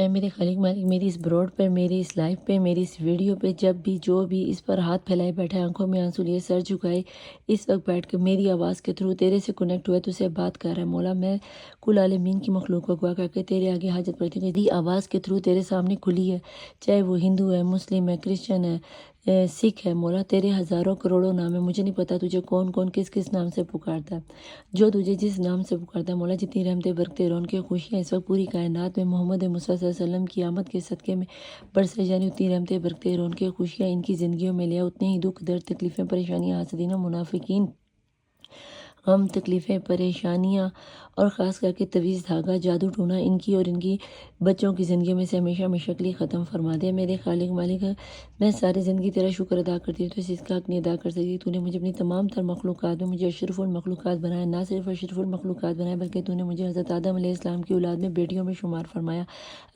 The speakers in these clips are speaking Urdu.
اے میرے خالق مالک، میری اس بروڈ پر، میری اس لائف پہ، میری اس ویڈیو پہ جب بھی جو بھی اس پر ہاتھ پھیلائے بیٹھے، آنکھوں میں آنسو لیے، سر جھکائے، اس وقت بیٹھ کے میری آواز کے تھرو تیرے سے کنیکٹ ہوئے، تجھ سے بات کر رہا ہے مولا، میں کل عالمین کی مخلوق کو اغوا کر کے تیرے آگے حاجت کرتی ہوں، دی آواز کے تھرو تیرے سامنے کھلی ہے، چاہے وہ ہندو ہے، مسلم ہے، کرسچن ہے، سکھ ہے مولا، تیرے ہزاروں کروڑوں نام ہے، مجھے نہیں پتا تجھے کون کون کس کس نام سے پکارتا ہے، جو تجھے جس نام سے پکارتا ہے مولا، جتنی رحمتیں برکتیں رونقیں خوشیاں اس وقت پوری کائنات میں محمد مصطفیٰ صلی اللہ علیہ وسلم کی آمد کے صدقے میں برسے جانی، اتنی رحمتیں برکتیں رونقیں خوشیاں ان کی زندگیوں میں لیا، اتنے ہی دکھ درد تکلیفیں پریشانیاں حاسدین و منافقین، غم تکلیفیں پریشانیاں اور خاص کر کے تویز دھاگا جادو ٹونا ان کی اور ان کی بچوں کی زندگیوں میں سے ہمیشہ مشکلی ختم فرما دے میرے خالق مالک۔ میں ساری زندگی تیرا شکر ادا کرتی ہوں، تو اس کا حق نہیں ادا کر سکتی، تو نے مجھے اپنی تمام تر مخلوقات میں مجھے اشرف المخلوقات بنایا، نہ صرف اشرف المخلوقات بنایا بلکہ تو نے مجھے حضرت آدم علیہ السلام کی اولاد میں بیٹیوں میں شمار فرمایا،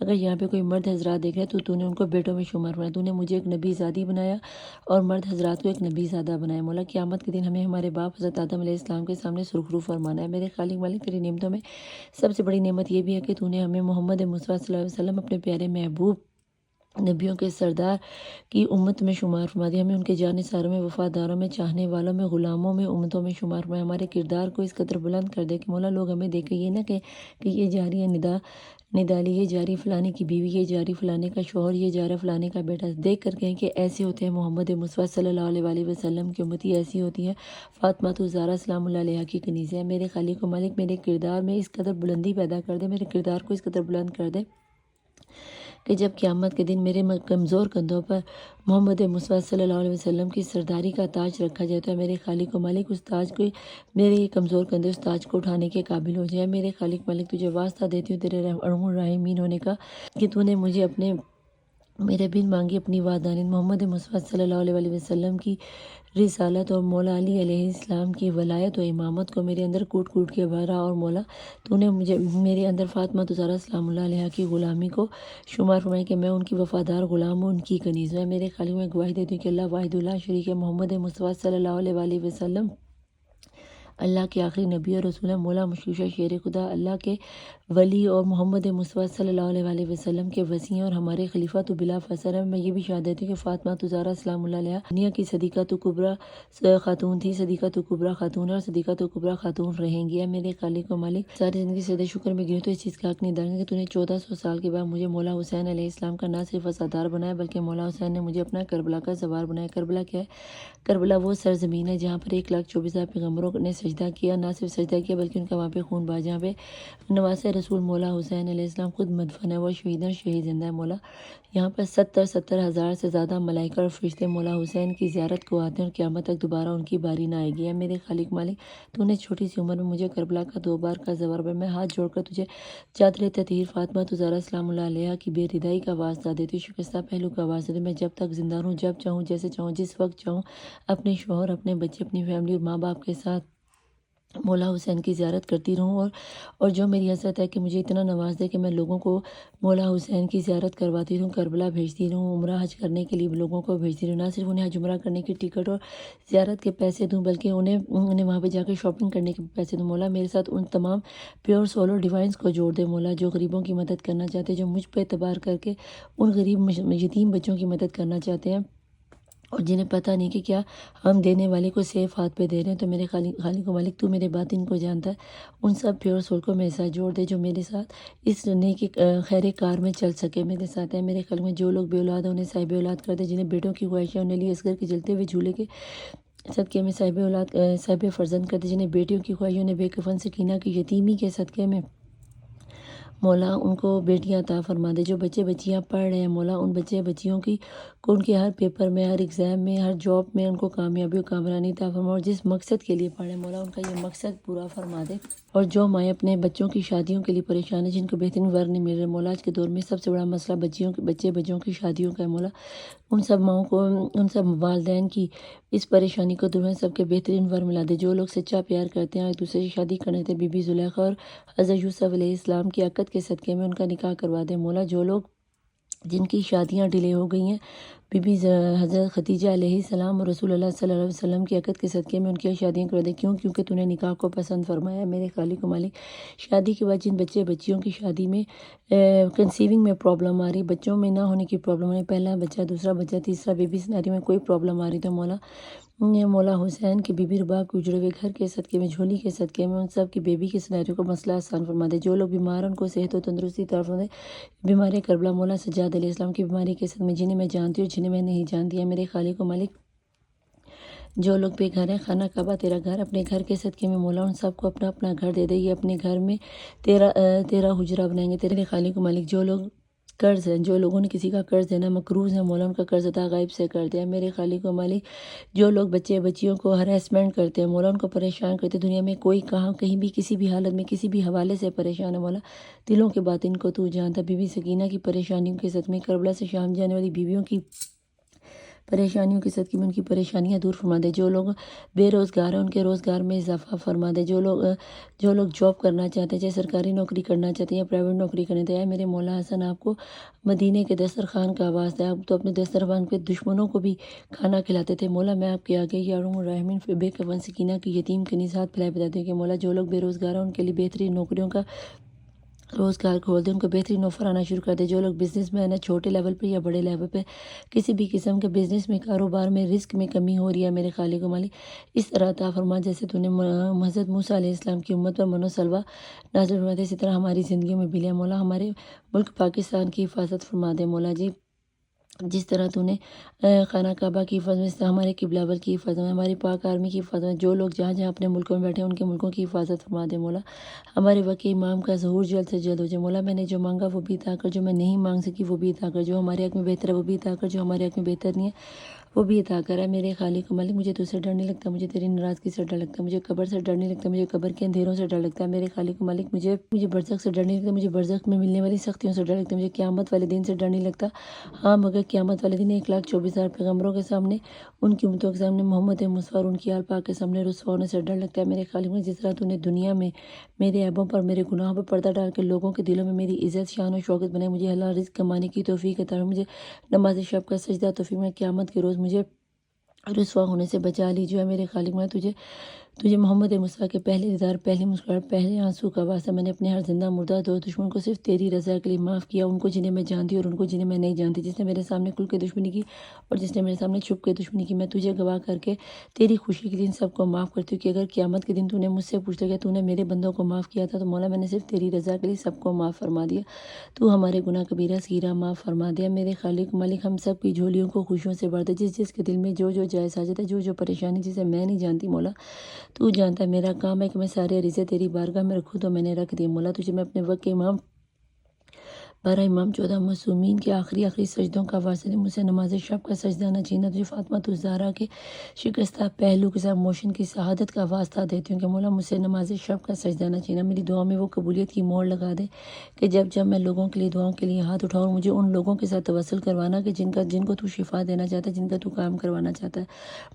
اگر یہاں پہ کوئی مرد حضرات دیکھ رہے تو نے ان کو بیٹوں میں شمار فرمایا، تو نے مجھے ایک نبی زادی بنایا اور مرد حضرات کو ایک نبی زادہ بنایا مولا، قیامت کے دن ہمیں ہمارے باپ حضرت آدم علیہ السلام کے سامنے سرخرو فرمانا ہے میرے خالق مالک۔ تیری نعمتوں میں سب سے بڑی نعمت یہ بھی ہے کہ تو نے ہمیں محمد مصطفیٰ صلی اللہ علیہ وسلم اپنے پیارے محبوب نبیوں کے سردار کی امت میں شمار فرما دیا، ہمیں ان کے جانثاروں میں، وفاداروں میں، چاہنے والوں میں، غلاموں میں، امتوں میں شمار فرمایا، ہمارے کردار کو اس قدر بلند کر دے کہ مولا لوگ ہمیں دیکھیں، یہ نہ کہ یہ جاری ہے نڈالی، یہ جاری فلانے کی بیوی، یہ جاری فلانے کا شوہر، یہ جارا فلانے کا بیٹا، دیکھ کر کہیں کہ ایسے ہوتے ہیں محمد مصطفیٰ صلی اللہ علیہ وآلہ وسلم کی امتی، ایسی ہوتی ہے فاطمہ الزہرا سلام اللہ علیہا کی کنیزیں ہیں میرے خالق و مالک، میرے کردار میں اس قدر بلندی پیدا کر دے، میرے کردار کو اس قدر بلند کر دے کہ جب قیامت کے دن میرے کمزور کندھوں پر محمد مصطفیٰ صلی اللہ علیہ وسلم کی سرداری کا تاج رکھا جاتا ہے میرے خالق و مالک، اس تاج کو، میرے یہ کمزور کندھے اس تاج کو اٹھانے کے قابل ہو جائے میرے خالق مالک، تجھے واسطہ دیتی ہوں تیرے ارحم الراحمین ہونے کا کہ تو نے مجھے اپنے میرے بن مانگی اپنی وعدانین محمد مصطفیٰ صلی اللہ علیہ وآلہ وسلم کی رسالت اور مولا علی علیہ السلام کی ولایت و امامت کو میرے اندر کوٹ کوٹ کے بھرا، اور مولا تو نے مجھے میرے اندر فاطمہ الزہرا سلام اللہ علیہا کی غلامی کو شمار فرمایا کہ میں ان کی وفادار غلام ہوں، ان کی کنیز ہوں میرے خالق، میں گواہی دیتی ہوں کہ اللہ واحد لا شریک ہے، محمد مصطفیٰ صلی اللہ علیہ وآلہ وسلم اللہ کے آخری نبی اور رسول ہے، مولا مشکوشہ شیر خدا اللہ کے ولی اور محمد مصطفیٰ صلی اللہ علیہ وآلہ وسلم کے وسیع اور ہمارے خلیفہ تو بلا فصل ہے۔ میں یہ بھی شہادت دیتی ہوں کہ فاطمہ الزہرا سلام اللہ علیہا دنیا کی صدیقہ تو کبریٰ خاتون تھی، صدیقہ تو کبریٰ خاتون ہے اور صدیقہ تو کبریٰ خاتون رہیں گی۔ میرے خالق و مالک، ساری زندگی سے شکر میں گئی تو اس چیز کا حق نہیں ادا کہ تو نے 1400 سال کے بعد مجھے مولا حسین علیہ السلام کا نہ صرف وفادار بنایا بلکہ مولا حسین نے مجھے اپنا کربلا کا سوار بنایا۔ کربلا کیا ہے؟ کربلا وہ سرزمین ہے جہاں پر 1,24,000 پیغمبروں نے سجدہ کیا، نہ صرف سجدہ کیا بلکہ ان کا وہاں پہ خون بہا، جہاں پہ نواسۂ رسول مولا حسین علیہ السلام خود مدفن ہے، وہ شہید زندہ ہے مولا۔ یہاں پر 70,000 سے زیادہ ملائکہ اور فرشتے مولا حسین کی زیارت کو آتے ہیں اور قیامت تک دوبارہ ان کی باری نہ آئے گی۔ میرے خالق مالک، تو نے چھوٹی سی عمر میں مجھے کربلا کا 2 بار کا زوار بنایا، میں ہاتھ جوڑ کر تجھے چادر تطہیر فاطمہ الزہرا سلام اللہ علیہا کی بے ردائی کا واسطہ دیتی ہوں، شکستہ پہلو کا واسطہ دیتی ہوں، میں جب تک زندہ رہوں، جب چاہوں، جیسے چاہوں، جس وقت چاہوں، اپنے شوہر، اپنے بچے، اپنی فیملی، ماں باپ کے ساتھ مولا حسین کی زیارت کرتی رہوں، اور جو میری حسرت ہے کہ مجھے اتنا نواز دے کہ میں لوگوں کو مولا حسین کی زیارت کرواتی رہوں، کربلا بھیجتی رہوں، عمرہ حج کرنے کے لیے لوگوں کو بھیجتی رہوں، نہ صرف انہیں حج عمرہ کرنے کی ٹکٹ اور زیارت کے پیسے دوں بلکہ انہیں وہاں پہ جا کے شاپنگ کرنے کے پیسے دوں۔ مولا میرے ساتھ ان تمام پیور سول اور ڈیوائنس کو جوڑ دے مولا، جو غریبوں کی مدد کرنا چاہتے ہیں، جو مجھ پہ اعتبار کر کے ان غریب یتیم بچوں کی مدد کرنا چاہتے ہیں اور جنہیں پتہ نہیں کہ کیا ہم دینے والے کو سیف ہاتھ پہ دے رہے ہیں، تو میرے خالق و مالک، تو میرے باطن کو جانتا ہے، ان سب پیور سول کو میرے ساتھ جوڑ دے جو میرے ساتھ اس نیکی خیر کار میں چل سکے میرے ساتھ ہے میرے خالق میں، جو لوگ بے اولاد ہیں انہیں صاحب اولاد کر دے، جنہیں بیٹوں کی خواہشیں انہیں لیے اصغر کے جلتے ہوئے جھولے کے صدقے میں صاحب اولاد صاحب فرزند کر دے، جنہیں بیٹیوں کی خواہشیں انہیں بے کفن سکینہ کی یتیمی کے صدقے میں مولا ان کو بیٹیاں عطا فرما دے، جو بچے بچیاں پڑھ رہے ہیں مولا ان بچے بچیوں کی کو ان کے ہر پیپر میں، ہر ایگزام میں، ہر جاب میں ان کو کامیابی و کامرانی عطا فرما، اور جس مقصد کے لیے پڑھے مولا ان کا یہ مقصد پورا فرما دے، اور جو مائیں اپنے بچوں کی شادیوں کے لیے پریشان ہیں، جن کو بہترین ور نہیں مل رہے مولا، آج کے دور میں سب سے بڑا مسئلہ بچوں کی شادیوں کا ہے مولا، ان سب ماؤں کو، ان سب والدین کی اس پریشانی کو دور سب کے بہترین ور ملا دے، جو لوگ سچا پیار کرتے ہیں ایک دوسرے سے شادی کرنے تھے، بی بی زلیخا اور حضرت یوسف علیہ السلام کی عقد کے صدقے میں ان کا نکاح کروا دے مولا، جو لوگ جن کی شادیاں ڈیلے ہو گئی ہیں بی بی حضرت خدیجہ علیہ السلام اور رسول اللہ صلی اللہ علیہ وسلم کی عقد کے صدقے میں ان کی شادیاں کر دیں. کیوں؟ کیونکہ تو نے نکاح کو پسند فرمایا. میرے خالق و مالک شادی کے بعد جن بچیوں کی شادی میں کنسیونگ میں پرابلم آ رہی، بچوں میں نہ ہونے کی پرابلم آ رہی، پہلا بچہ، دوسرا بچہ، تیسرا بیبی سناری میں کوئی پرابلم آ رہی، تو مولا حسین کی بی بی رباب کے اجڑے ہوئے گھر کے صدقے میں، جھولی کے صدقے میں ان سب کی بیبی کے سناریوں کو مسئلہ آسان فرما دے. جو لوگ بیمار ہیں ان کو صحت و تندرستی طرف دے. بیماری کربلا مولا سجاد علیہ السلام کی بیماری کے صدقے میں، جنہیں میں جانتی ہوں جنہیں میں نہیں جانتی ہے. میرے خالق و مالک جو لوگ بے گھر ہیں، خانہ کعبہ تیرا گھر، اپنے گھر کے صدقے میں مولا ان سب کو اپنا اپنا گھر دے دے. یہ اپنے گھر میں تیرا حجرہ بنائیں گے. تیرے خالق و مالک جو لوگ قرض ہیں، جو لوگوں نے کسی کا قرض دینا مقروض ہے، مولا ان کا قرض عطا غائب سے کر دیا. میرے خالق و مالک جو لوگ بچیوں کو ہراسمنٹ کرتے ہیں، مولا ان کو پریشان کرتے ہیں. دنیا میں کوئی کہیں بھی کسی بھی حالت میں کسی بھی حوالے سے پریشان ہے، مولا دلوں کے باطن کو تو جانتا. بی بی سکینہ کی پریشانیوں کے صدقے میں، کربلا سے شام جانے والی بیویوں کی پریشانیوں کے صدقے میں ان کی پریشانیاں دور فرما دے. جو لوگ بے روزگار ہیں ان کے روزگار میں اضافہ فرما دے. جو لوگ جاب کرنا چاہتے ہیں، چاہے سرکاری نوکری کرنا چاہتے ہیں یا پرائیویٹ نوکری کرنا چاہتے ہیں، میرے مولا حسن آپ کو مدینے کے دسترخوان کا آواز ہے. آپ تو اپنے دسترخوان پہ دشمنوں کو بھی کھانا کھلاتے تھے. مولا میں آپ کے آگے یا ارحم الراحمین بے کفن سکینہ کی یتیم کے نسات پھیلائے بتاتے ہیں کہ مولا جو لوگ بے روزگار ہیں ان کے لیے بہترین نوکریوں کا روزگار کھول دے، ان کو بہترین آفر آنا شروع کر دے. جو لوگ بزنس مین ہیں، چھوٹے لیول پہ یا بڑے لیول پہ، کسی بھی قسم کے بزنس میں، کاروبار میں رسک میں کمی ہو رہی ہے، میرے خالق و مالک اس طرح عطا فرما جیسے تو نے حضرت موسیٰ علیہ السلام کی امت پر من و سلوہ نازل فرما دے، اسی طرح ہماری زندگیوں میں بھی لے. مولا ہمارے ملک پاکستان کی حفاظت فرما دے. مولا جی جس طرح تو نے خانہ کعبہ کی حفاظت میں، اس طرح ہمارے قبلہ ول کی حفاظت میں، ہماری پاک آرمی کی حفاظت میں، جو لوگ جہاں جہاں اپنے ملکوں میں بیٹھے ہیں ان کے ملکوں کی حفاظت فرما دے. مولا ہمارے وقت امام کا ظہور جلد سے جلد ہو جائے. مولا میں نے جو مانگا وہ بھی عطا کر، جو میں نہیں مانگ سکی وہ بھی عطا کر، جو ہمارے حق میں بہتر ہے وہ بھی عطا کر، جو ہمارے حق میں بہتر نہیں ہے وہ بھی عطا کرا. میرے خالق و مالک مجھے تجھ سے ڈر نہیں لگتا، مجھے تیری ناراضگی سے ڈر لگتا ہے، مجھے قبر سے ڈر نہیں لگتا، مجھے قبر کے اندھیروں سے ڈر لگتا ہے. میرے خالق و مالک مجھے برزخ سے ڈر نہیں لگتا، مجھے برزخ میں ملنے والی سختیوں سے ڈر لگتا ہے، مجھے قیامت والے دن سے ڈر نہیں لگتا. ہاں مگر قیامت والے دن 1,24,000 پیغمبروں کے سامنے، ان کی امتوں کے سامنے، محمد مصطفیٰ اور ان کی آل پاک کے سامنے رسوا ہونے سے ڈر لگتا ہے. میرے خالق میں جس طرح تو نے دنیا میں میرے عیبوں پر، میرے گناہوں پر پردہ ڈال کے لوگوں کے دلوں میں میری عزت، شان و شوکت بنائے، مجھے حلال رزق کمانے کی توفیق عطا فرما، مجھے نماز شب کا سجدہ توفیق میں، قیامت کے روز مجھے رسوا ہونے سے بچا لیجیے. میرے خالق میں تجھے محمد مصطفیٰ کے پہلے دیدار، پہلی مسکراہٹ، پہلے آنسو کا واسطہ میں نے اپنے ہر زندہ مردہ دو دشمن کو صرف تیری رضا کے لیے معاف کیا، ان کو جنہیں میں جانتی اور ان کو جنہیں میں نہیں جانتی. جس نے میرے سامنے کھل کے دشمنی کی اور جس نے میرے سامنے چھپ کے دشمنی کی، میں تجھے گواہ کر کے تیری خوشی کے دن سب کو معاف کرتی ہوں کہ اگر قیامت کے دن تو نے مجھ سے پوچھا کہ تو نے میرے بندوں کو معاف کیا تھا، تو مولا میں نے صرف تیری رضا کے لیے سب کو معاف فرما دیا. تو ہمارے گناہ کبیرہ صغیرہ معاف فرما دیا. میرے خالق مالک ہم سب کی جھولیوں کو خوشیوں سے بھر دے. جس کے دل میں جو جائز حاجت ہے، جو پریشانی جسے میں نہیں جانتی، مولا تو جانتا ہے. میرا کام ہے کہ میں سارے عریضے تیری بارگاہ میں رکھوں، تو میں نے رکھ دی. مولا تجھے میں اپنے وقت کے امام 12 امام 14 معصومین کے آخری سجدوں کا واسطہ دے. مجھ سے نماز شب کا سجدہ نہ چھینا. تجھے فاطمہ الزہرا کے شکستہ پہلو کے ساتھ موشن کی شہادت کا واسطہ دیتی ہوں کہ مولا مجھ سے نماز شب کا سجدہ نہ چھینا. میری دعا میں وہ قبولیت کی مہر لگا دے کہ جب میں لوگوں کے لیے دعاؤں کے لیے ہاتھ اٹھاؤں، مجھے ان لوگوں کے ساتھ توسل کروانا کہ جن کو تو شفا دینا چاہتا ہے، جن کا تو کام کروانا چاہتا ہے.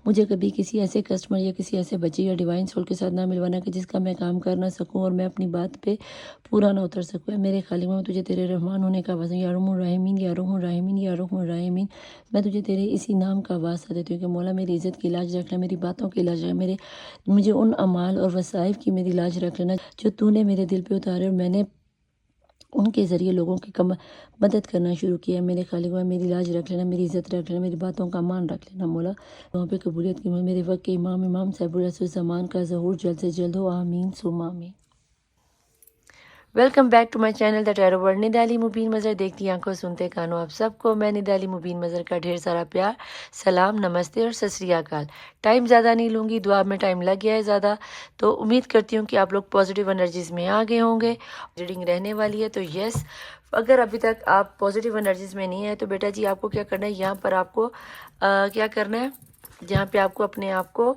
مجھے کبھی کسی ایسے کسٹمر یا کسی ایسے بچے یا ڈیوائن سول کے ساتھ نہ ملوانا کہ جس کا میں کام کر نہ سکوں اور میں اپنی بات پہ پورا نہ اتر سکوں. میرے خالق میں تجھے تیرے رحمان ہونے کا واسطہ، یا ارحم الراحمین، یا ارحم الراحمین، یا ارحم الراحمین، میں تجھے تیرے اسی نام کا واسطہ دیتی ہوں کہ مولا میری عزت کی لاج رکھ لینا، میری باتوں کی لاج رکھ لینا، مجھے ان اعمال اور وظائف کی میری لاج رکھ لینا جو تو نے میرے دل پہ اتارے اور میں نے ان کے ذریعے لوگوں کی مدد کرنا شروع کیا. میرے خالق میں میری لاج رکھ لینا، میری عزت رکھ لینا، میری باتوں کا مان رکھ لینا. مولا وہاں پہ قبولیت کی میرے وقت کے امام صاحب الرسول زمان کا ظہور جلد سے جلد ہو. آمین ثم آمین. Welcome back to my channel the tarot world. Nida Ali Mubeen Mazhar, دیکھتی آنکھوں سنتے کانوں آپ سب کو میں ندا علی مبین مظہر کا ڈھیر سارا پیار، سلام، نمستے اور ست سری اکال. ٹائم زیادہ نہیں لوں گی، دعا میں ٹائم لگ گیا ہے زیادہ، تو امید کرتی ہوں کہ آپ لوگ پازیٹیو انرجیز میں آ گئے ہوں گے. ریڈنگ رہنے والی ہے تو یس، اگر ابھی تک آپ پازیٹیو انرجیز میں نہیں آئے تو بیٹا جی آپ کو کیا کرنا ہے، یہاں پر آپ کو کیا کرنا ہے، جہاں پہ آپ کو اپنے آپ کو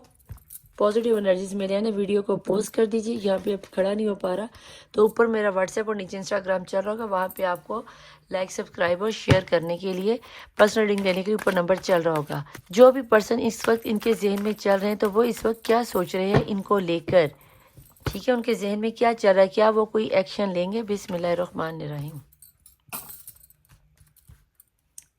پازیٹیو انرجیز میں لینا، ویڈیو کو پوز کر دیجیے. یہاں پہ اب کھڑا نہیں ہو پا رہا تو اوپر میرا واٹس ایپ اور نیچے انسٹاگرام چل رہا ہوگا، وہاں پہ آپ کو لائک، سبسکرائب اور شیئر کرنے کے لیے، پرسنل ریڈنگ لینے کے لیے اوپر نمبر چل رہا ہوگا. جو بھی پرسن اس وقت ان کے ذہن میں چل رہے ہیں تو وہ اس وقت کیا سوچ رہے ہیں ان کو لے کر، ٹھیک ہے، ان کے ذہن میں کیا چل رہا ہے، کیا وہ کوئی ایکشن لیں گے. بسم اللہ الرحمن الرحیم.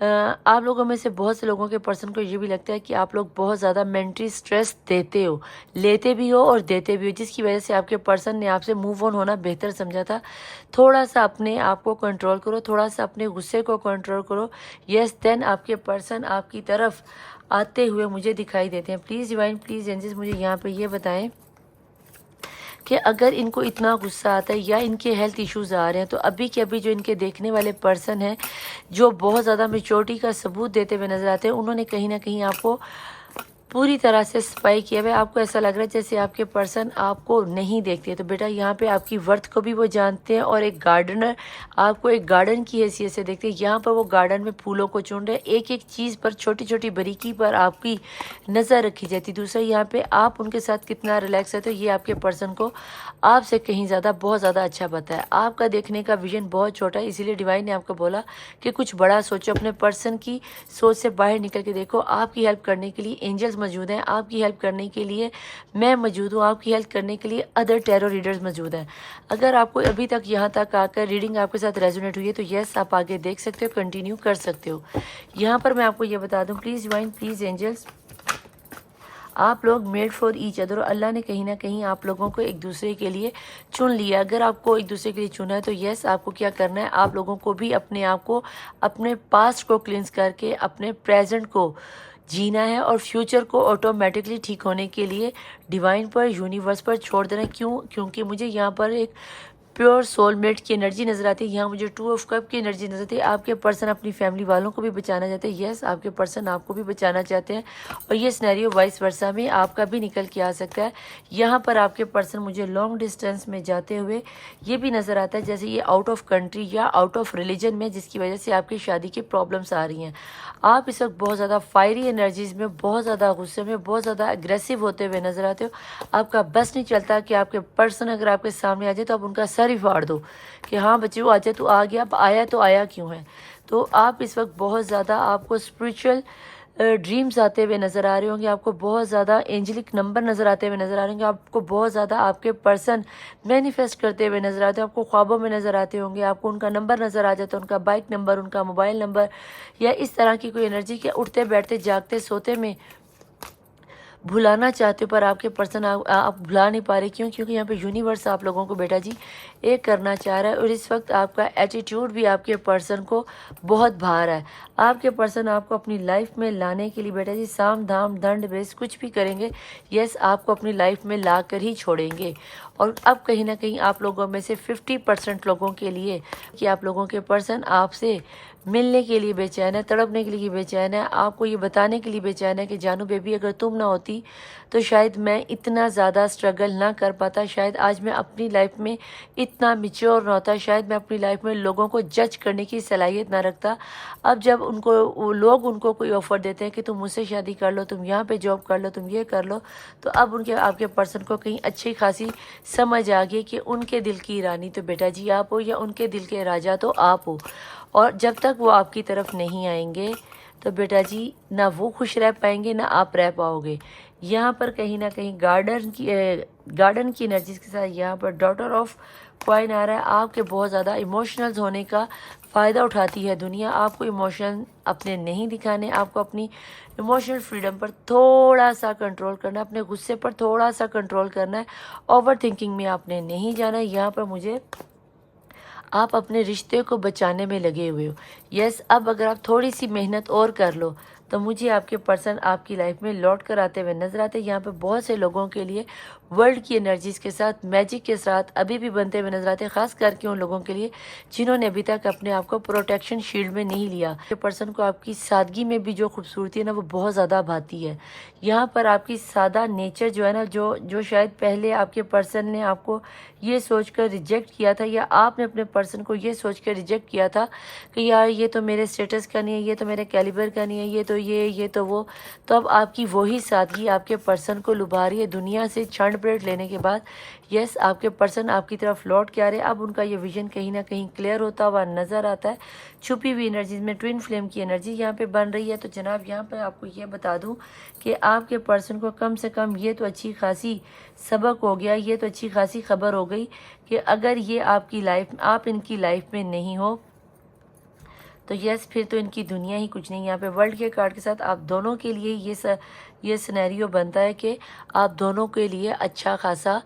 آپ لوگوں میں سے بہت سے لوگوں کے پرسن کو یہ بھی لگتا ہے کہ آپ لوگ بہت زیادہ مینٹلی سٹریس دیتے ہو، لیتے بھی ہو اور دیتے بھی ہو، جس کی وجہ سے آپ کے پرسن نے آپ سے موو آن ہونا بہتر سمجھا تھا۔ تھوڑا سا اپنے آپ کو کنٹرول کرو، تھوڑا سا اپنے غصے کو کنٹرول کرو، یس دین آپ کے پرسن آپ کی طرف آتے ہوئے مجھے دکھائی دیتے ہیں۔ پلیز ڈیوائن، پلیز اینجلز مجھے یہاں پہ یہ بتائیں کہ اگر ان کو اتنا غصہ آتا ہے یا ان کے ہیلتھ ایشوز آ رہے ہیں، تو ابھی کے ابھی جو ان کے دیکھنے والے پرسن ہیں جو بہت زیادہ میچورٹی کا ثبوت دیتے ہوئے نظر آتے ہیں، انہوں نے کہیں نہ کہیں آپ کو پوری طرح سے سپائی کیا ہوا ہے۔ آپ کو ایسا لگ رہا ہے جیسے آپ کے پرسن آپ کو نہیں دیکھتے، تو بیٹا یہاں پہ آپ کی ورتھ کو بھی وہ جانتے ہیں، اور ایک گارڈنر آپ کو ایک گارڈن کی حیثیت سے دیکھتے ہیں۔ یہاں پر وہ گارڈن میں پھولوں کو چن رہے ہیں، ایک ایک چیز پر، چھوٹی چھوٹی باریکی پر آپ کی نظر رکھی جاتی ہے۔ دوسرا یہاں پہ آپ ان کے ساتھ کتنا ریلیکس رہتے ہو، یہ آپ کے پرسن کو آپ سے کہیں زیادہ بہت زیادہ اچھا پتہ ہے۔ آپ کا دیکھنے کا ویژن بہت چھوٹا ہے، اسی لیے ڈیوائن نے آپ کو بولا کہ کچھ بڑا سوچو، اپنے پرسن کی سوچ سے باہر نکل کے دیکھو۔ آپ کی ہیلپ کرنے کے لیے اینجلز موجود ہیں، آپ کی ہیلپ کرنے کے لیے میں موجود ہوں، آپ کی ہیلپ کرنے کے لیے ادر ٹیرو ریڈرز موجود ہیں۔ اگر آپ کو ابھی تک یہاں تک آ کر ریڈنگ آپ کے ساتھ ریزونیٹ ہوئی ہے تو یس آپ آگے دیکھ سکتے ہو، کنٹینیو کر سکتے ہو۔ یہاں پر میں آپ کو یہ بتا دوں، پلیز ڈیوائن، پلیز اینجلز، آپ لوگ میڈ فار ایچ ادر، اللہ نے کہیں نہ کہیں آپ لوگوں کو ایک دوسرے کے لیے چن لیا۔ اگر آپ کو ایک دوسرے کے لیے چنا ہے تو یس آپ کو کیا کرنا ہے، آپ لوگوں کو بھی اپنے آپ کو، اپنے پاسٹ کو کلینس کر کے اپنے پریزنٹ کو جینا ہے، اور فیوچر کو آٹومیٹکلی ٹھیک ہونے کے لیے ڈیوائن پر، یونیورس پر چھوڑ دینا ہے۔ کیونکہ مجھے یہاں پر ایک پیور سول میٹ کی انرجی نظر آتی ہے، یہاں مجھے 2 آف کپ کی انرجی نظر آتی ہے۔ آپ کے پرسن اپنی فیملی والوں کو بھی بچانا چاہتے ہیں، یس آپ کے پرسن آپ کو بھی بچانا چاہتے ہیں، اور یہ سینیریو وائس ورسا میں آپ کا بھی نکل کے آ سکتا ہے۔ یہاں پر آپ کے پرسن مجھے لانگ ڈسٹینس میں جاتے ہوئے یہ بھی نظر آتا ہے جیسے یہ آؤٹ آف کنٹری یا آؤٹ آف ریلیجن میں، جس کی وجہ سے آپ کی شادی کی پرابلمس آ رہی ہیں۔ آپ اس وقت بہت زیادہ فائری انرجیز میں، بہت زیادہ غصے میں، بہت زیادہ اگریسو ہوتے ہوئے نظر آتے ہو۔ آپ کا بس نہیں چلتا کہ آپ کے پرسن اگر آپ کے سامنے آ جائے تو آپ ان کا سر ہی پھاڑ دو کہ ہاں بچے وہ آ جائے تو آ گیا، اب آیا تو آیا کیوں ہے۔ تو آپ اس وقت بہت زیادہ، آپ کو اسپریچول ڈریمز آتے ہوئے نظر آ رہے ہوں گے، آپ کو بہت زیادہ اینجلک نمبر نظر آتے ہوئے نظر آ رہے ہوں گے، آپ کو بہت زیادہ آپ کے پرسن مینیفیسٹ کرتے ہوئے نظر آتے ہیں، آپ کو خوابوں میں نظر آتے ہوں گے، آپ کو ان کا نمبر نظر آ جاتا ہے، ان کا بائک نمبر، ان کا موبائل نمبر، یا اس طرح کی کوئی انرجی کہ اٹھتے بیٹھتے جاگتے سوتے میں بھلانا چاہتے ہو، پر آپ کے پرسن آپ بھلا نہیں پا رہے۔ کیونکہ یہاں پہ یونیورس آپ لوگوں کو بیٹا جی ایک کرنا چاہ رہا ہے، اور اس وقت آپ کا ایٹیٹیوڈ بھی آپ کے پرسن کو بہت بھا رہا ہے۔ آپ کے پرسن آپ کو اپنی لائف میں لانے کے لیے بیٹا جی سام دھام دنڈ بیس کچھ بھی کریں گے، یس آپ کو اپنی لائف میں لا کر ہی چھوڑیں گے۔ اور اب کہیں نہ کہیں آپ لوگوں میں سے 50% لوگوں کے لیے کہ آپ لوگوں کے پرسن آپ سے ملنے کے لیے بے چین ہے، تڑپنے کے لیے بے چین ہے، آپ کو یہ بتانے کے لیے بے چین ہے کہ جانو بیبی اگر تم نہ ہوتی تو شاید میں اتنا زیادہ اسٹرگل نہ کر پاتا، شاید آج میں اپنی لائف میں اتنا میچور نہ ہوتا، شاید میں اپنی لائف میں لوگوں کو جج کرنے کی صلاحیت نہ رکھتا۔ اب جب لوگ ان کو کوئی آفر دیتے ہیں کہ تم مجھ سے شادی کر لو، تم یہاں پہ جاب کر لو، تم یہ کر لو، تو اب آپ کے پرسن کو کہیں اچھی خاصی سمجھ آ گئی کہ ان کے دل کی رانی تو بیٹا جی آپ ہو، یا ان کے دل کے راجا تو آپ ہو، اور جب تک وہ آپ کی طرف نہیں آئیں گے تو بیٹا جی نہ وہ خوش رہ پائیں گے نہ آپ رہ پاؤ گے۔ یہاں پر کہیں نہ کہیں گارڈن کی انرجیز کے ساتھ یہاں پر ڈاٹر آف کوائن آ رہا ہے۔ آپ کے بہت زیادہ ایموشنلز ہونے کا فائدہ اٹھاتی ہے دنیا، آپ کو ایموشن اپنے نہیں دکھانے، آپ کو اپنی ایموشنل فریڈم پر تھوڑا سا کنٹرول کرنا ہے، اپنے غصے پر تھوڑا سا کنٹرول کرنا ہے، اوور تھنکنگ میں آپ نے نہیں جانا ہے۔ یہاں پر مجھے آپ اپنے رشتے کو بچانے میں لگے ہوئے ہو، یس اب اگر آپ تھوڑی سی محنت اور کر لو تو مجھے آپ کے پرسن آپ کی لائف میں لوٹ کر آتے ہوئے نظر آتے ہیں۔ یہاں پہ بہت سے لوگوں کے لیے ورلڈ کی انرجیز کے ساتھ، میجک کے ساتھ ابھی بھی بنتے ہوئے نظر آتے ہیں، خاص کر کے ان لوگوں کے لیے جنہوں نے ابھی تک اپنے آپ کو پروٹیکشن شیلڈ میں نہیں لیا۔ آپ کے پرسن کو آپ کی سادگی میں بھی جو خوبصورتی ہے نا وہ بہت زیادہ بھاتی ہے۔ یہاں پر آپ کی سادہ نیچر جو ہے نا، جو شاید پہلے آپ کے پرسن نے آپ کو یہ سوچ کر ریجیکٹ کیا تھا، یا آپ نے اپنے پرسن کو یہ سوچ کر ریجیکٹ کیا تھا کہ یار یہ تو میرے سٹیٹس کا نہیں ہے، یہ تو میرے کیلیبر کا نہیں ہے، یہ تو وہ، تو اب آپ کی وہی سادگی آپ کے پرسن کو لبھا رہی ہے۔ دنیا سے چھنڈ بریڈ لینے کے بعد یس آپ کے پرسن آپ کی طرف لوٹ کے آ رہے ہیں، اب ان کا یہ ویژن کہیں نہ کہیں کلیئر ہوتا ہوا نظر آتا ہے۔ چھپی ہوئی انرجیز میں ٹوین فلیم کی انرجی یہاں پہ بن رہی ہے۔ تو جناب یہاں پہ آپ کو یہ بتا دوں کہ آپ کے پرسن کو کم سے کم یہ تو اچھی خاصی سبق ہو گیا، یہ تو اچھی خاصی خبر ہو گئی کہ اگر یہ آپ کی لائف، آپ ان کی لائف میں نہیں ہو تو یس پھر تو ان کی دنیا ہی کچھ نہیں. یہاں پہ ورلڈ کے کارڈ کے ساتھ آپ دونوں کے لیے یہ سینیریو بنتا ہے کہ آپ دونوں کے لیے اچھا خاصا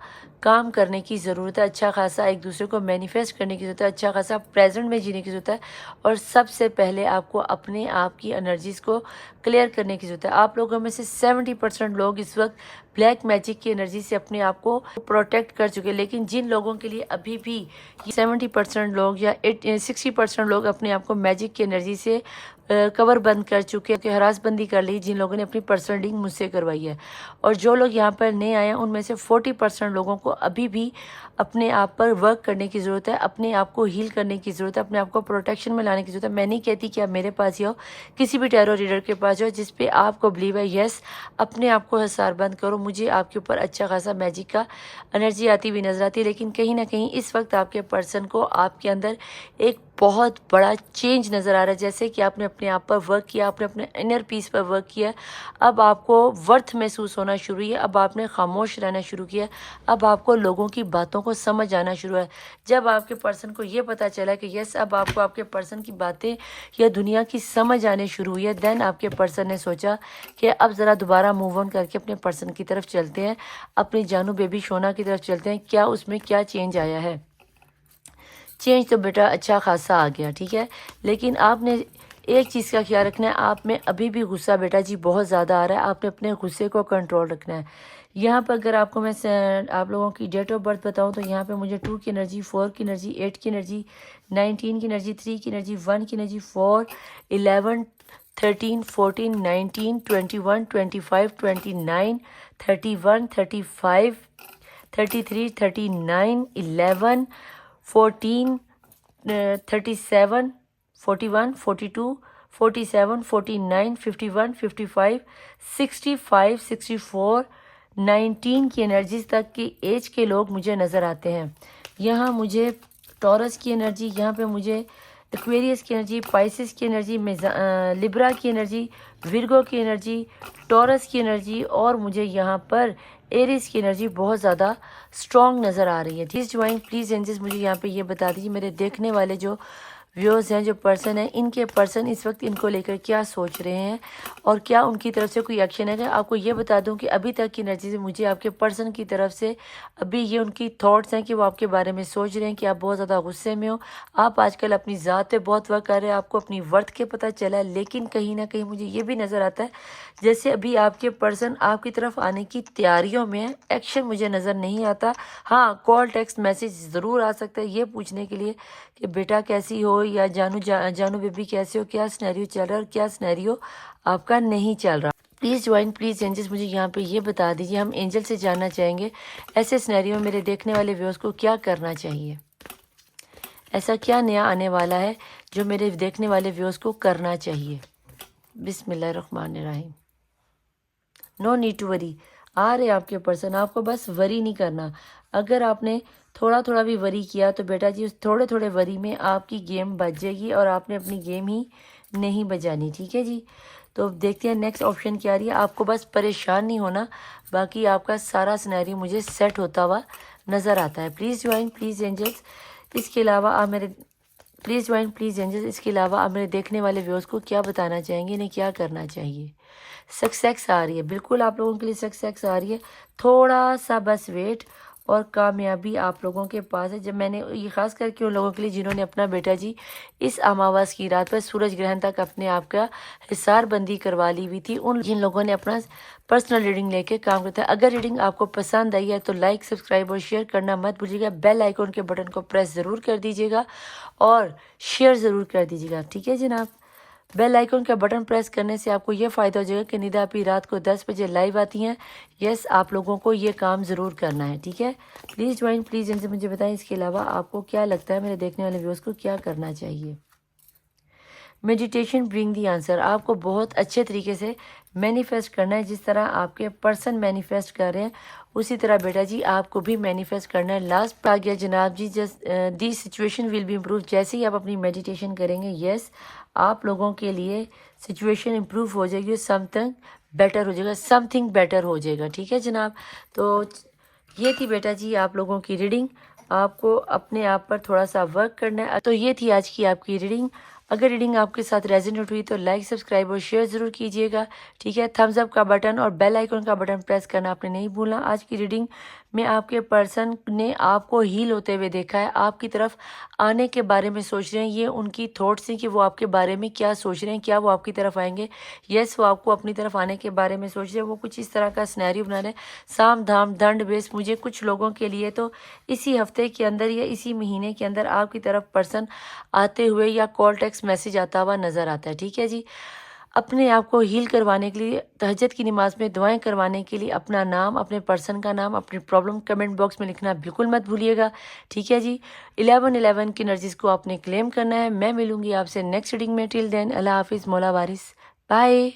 کام کرنے کی ضرورت ہے, اچھا خاصا ایک دوسرے کو مینیفیسٹ کرنے کی ضرورت ہے, اچھا خاصا پریزنٹ میں جینے کی ضرورت ہے. اور سب سے پہلے آپ کو اپنے آپ کی انرجیز کو کلیئر کرنے کی ضرورت ہے. آپ لوگوں میں سے 70% لوگ اس وقت بلیک میجک کی انرجی سے اپنے آپ کو پروٹیکٹ کر چکے, لیکن جن لوگوں کے لیے ابھی بھی 70% لوگ یا 60% لوگ اپنے آپ کو میجک کی انرجی سے کور بند کر چکے کہ ہراس بندی کر لی, جن لوگوں نے اپنی پرسنل ڈیلنگ مجھ سے کروائی ہے. اور جو لوگ یہاں پر نئے آئے ہیں ان میں سے 40% لوگوں کو ابھی بھی اپنے آپ پر ورک کرنے کی ضرورت ہے, اپنے آپ کو ہیل کرنے کی ضرورت ہے, اپنے آپ کو پروٹیکشن میں لانے کی ضرورت ہے. میں نہیں کہتی کہ آپ میرے پاس ہی ہو, کسی بھی ٹیرو ریڈر کے پاس جاؤ جس پہ آپ کو بلیو ہے. یس اپنے آپ کو حصار بند کرو. مجھے آپ کے اوپر اچھا خاصا میجک کا انرجی آتی ہوئی نظر آتی ہے, لیکن کہیں نہ کہیں اس وقت آپ کے پرسن کو آپ کے اندر ایک بہت بڑا چینج نظر آ رہا ہے. جیسے کہ آپ نے اپنے آپ پر ورک کیا, آپ نے اپنے انر پیس پر ورک کیا, اب آپ کو ورتھ محسوس ہونا شروع ہے, اب آپ نے خاموش رہنا شروع کیا, اب آپ کو لوگوں کی باتوں کو سمجھ آنا شروع ہے. جب آپ کے پرسن کو یہ پتہ چلا کہ یس اب آپ کو آپ کے پرسن کی باتیں یا دنیا کی سمجھ آنے شروع ہوئی ہے, دین آپ کے پرسن نے سوچا کہ اب ذرا دوبارہ موو آن کر کے اپنے پرسن کی طرف چلتے ہیں, اپنی جانو بیبی شونا کی طرف چلتے ہیں. کیا اس میں کیا چینج آیا ہے؟ چینج تو بیٹا اچھا خاصا آ گیا, ٹھیک ہے, لیکن آپ نے ایک چیز کا خیال رکھنا ہے, آپ میں ابھی بھی غصہ بیٹا جی بہت زیادہ آ رہا ہے. آپ نے اپنے غصے کو کنٹرول رکھنا ہے. یہاں پر اگر آپ کو میں آپ لوگوں کی ڈیٹ آف برتھ بتاؤں تو یہاں پہ مجھے 2 کی انرجی, 4 کی انرجی, 8 کی انرجی, 19 کی انرجی, 3 کی انرجی, 1 کی انرجی, 4, 11, 13, 14, 19, 21, 25, 29, 31, 35, 33, 39, 11, 14, 37, 41, 42, 47, 49, 51, 55, 65, 64, 19 کی انرجیز تک کی ایج کے لوگ مجھے نظر آتے ہیں. یہاں مجھے ٹورس کی انرجی, یہاں پہ مجھے ایکویریس کی انرجی, پائسس کی انرجی, لیبرا کی انرجی, ورگو کی انرجی, ٹورس کی انرجی, اور مجھے یہاں پر ایریس کی انرجی بہت زیادہ اسٹرانگ نظر آ رہی ہے. پلیز جوائن, پلیز اینجلز مجھے یہاں پہ یہ بتا دیجیے میرے دیکھنے والے جو ویوز ہیں, جو پرسن ہیں, ان کے پرسن اس وقت ان کو لے کر کیا سوچ رہے ہیں اور کیا ان کی طرف سے کوئی ایکشن ہے. آپ کو یہ بتا دوں کہ ابھی تک کی انرجی سے مجھے آپ کے پرسن کی طرف سے ابھی یہ ان کی تھاٹس ہیں کہ وہ آپ کے بارے میں سوچ رہے ہیں کہ آپ بہت زیادہ غصے میں ہو. آپ آج کل اپنی ذات پہ بہت ورک کر رہے ہیں, آپ کو اپنی ورتھ کے پتہ چلا ہے, لیکن کہیں نہ کہیں مجھے یہ بھی نظر آتا ہے جیسے ابھی آپ کے پرسن آپ کی طرف آنے کی تیاریوں میں ہے. ایکشن مجھے نظر نہیں آتا. ہاں کال ٹیکسٹ میسیج ضرور آ سکتا ہے یہ پوچھنے کے لیے کہ بیٹا کیسی ہو, یا جانو بیبی کیسے ہو, کیا سنیریو چل رہا ہے اور کیا سنیریو آپ کا نہیں چل رہا. پلیز جوائن, پلیز اینجلز مجھے یہاں پہ یہ بتا دیجیے, ہم اینجل سے جاننا چاہیں گے ایسے سنیریو میں میرے دیکھنے والے ویوز کو کیا کرنا چاہیے. ایسا کیا نیا آنے والا ہے جو میرے دیکھنے والے ویوز کو کرنا چاہیے. بسم اللہ الرحمن الرحیم. No need to worry. آ رہے آپ کے پرسن, آپ کو بس وری نہیں کرنا. اگر آپ نے تھوڑا تھوڑا بھی وری کیا تو بیٹا جی اس تھوڑے تھوڑے وری میں آپ کی گیم بج جائے گی اور آپ نے اپنی گیم ہی نہیں بجانی, ٹھیک ہے جی. تو دیکھتے ہیں نیکسٹ آپشن کیا رہی ہے. آپ کو بس پریشان نہیں ہونا, باقی آپ کا سارا سینیریو مجھے سیٹ ہوتا ہوا نظر آتا ہے. Please join, please angels. اس کے علاوہ آپ میرے پلیز جوائن, پلیز اینجلس. اس کے علاوہ آپ میرے دیکھنے والے ویوز کو کیا بتانا چاہیں گے, انہیں کیا کرنا چاہیے. سکسیس آ رہی ہے, بالکل آپ لوگوں کے لیے سکسیس آ رہی ہے. تھوڑا سا بس ویٹ اور کامیابی آپ لوگوں کے پاس ہے. جب میں نے یہ خاص کر کے ان لوگوں کے لیے جنہوں نے اپنا بیٹا جی اس اماواس کی رات پر سورج گرہن تک اپنے آپ کا حصار بندی کروا لی ہوئی تھی, ان جن لوگوں نے اپنا پرسنل ریڈنگ لے کے کام کرتا ہے. اگر ریڈنگ آپ کو پسند آئی ہے تو لائک, سبسکرائب اور شیئر کرنا مت بھولیے گا. بیل آئیکن کے بٹن کو پریس ضرور کر دیجیے گا اور شیئر ضرور کر دیجیے گا, ٹھیک ہے جناب. بیل آئیکن کا بٹن پریس کرنے سے آپ کو یہ فائدہ ہو جائے گا کہ ندا پی رات کو 10 بجے لائیو آتی ہیں. یس آپ لوگوں کو یہ کام ضرور کرنا ہے, ٹھیک ہے. پلیز جوائن, پلیز ان سے مجھے بتائیں اس کے علاوہ آپ کو کیا لگتا ہے میرے دیکھنے والے ویوز کو کیا کرنا چاہیے. Meditation bring the answer. آپ کو بہت اچھے طریقے سے مینیفیسٹ کرنا ہے. جس طرح آپ کے پرسن مینیفیسٹ کر رہے ہیں اسی طرح بیٹا جی آپ کو بھی مینیفیسٹ کرنا ہے. لاسٹ آ گیا جناب جی, the situation will be improve. جیسے ہی آپ اپنی میڈیٹیشن کریں گے یس آپ لوگوں کے لیے سچویشن امپروو ہو جائے گی, سم تھنگ بیٹر ہو جائے گا, سم تھنگ بیٹر ہو جائے گا, ٹھیک ہے جناب. تو یہ تھی بیٹا جی آپ لوگوں کی ریڈنگ. آپ کو اپنے آپ پر تھوڑا سا ورک کرنا ہے. تو یہ تھی آج کی آپ کی ریڈنگ. اگر ریڈنگ آپ کے ساتھ ریزونیٹ ہوئی تو لائک سبسکرائب اور شیئر ضرور کیجیے گا، ٹھیک ہے۔ تھمز اپ کا بٹن اور بیل آئیکن کا بٹن پریس کرنا آپ نے نہیں بھولنا۔ آج کی ریڈنگ میں آپ کے پرسن نے آپ کو ہیل ہوتے ہوئے دیکھا ہے، آپ کی طرف آنے کے بارے میں سوچ رہے ہیں، یہ ان کی تھاٹس ہیں کہ وہ آپ کے بارے میں کیا سوچ رہے ہیں، کیا وہ آپ کی طرف آئیں گے؟ یس، وہ آپ کو اپنی طرف آنے کے بارے میں سوچ رہے ہیں، وہ کچھ اس طرح کا سینیریو بنا رہے ہیں، سام دھام دنڈ بیس۔ مجھے کچھ لوگوں کے لیے تو اسی ہفتے کے اندر یا اسی مہینے کے اندر آپ کی طرف پرسن آتے ہوئے یا کال ٹیکسٹ میسج آتا ہوا نظر آتا ہے، ٹھیک ہے جی۔ اپنے آپ کو ہیل کروانے کے لیے تہجد کی نماز میں دعائیں کروانے کے لیے اپنا نام، اپنے پرسن کا نام، اپنی پرابلم کمنٹ باکس میں لکھنا بالکل مت بھولیے گا، ٹھیک ہے جی۔ 11 کی انرجیز کو آپ نے کلیم کرنا ہے۔ میں ملوں گی آپ سے نیکسٹ ریڈنگ میں، ٹل دین اللہ حافظ، مولا وارث، بائے۔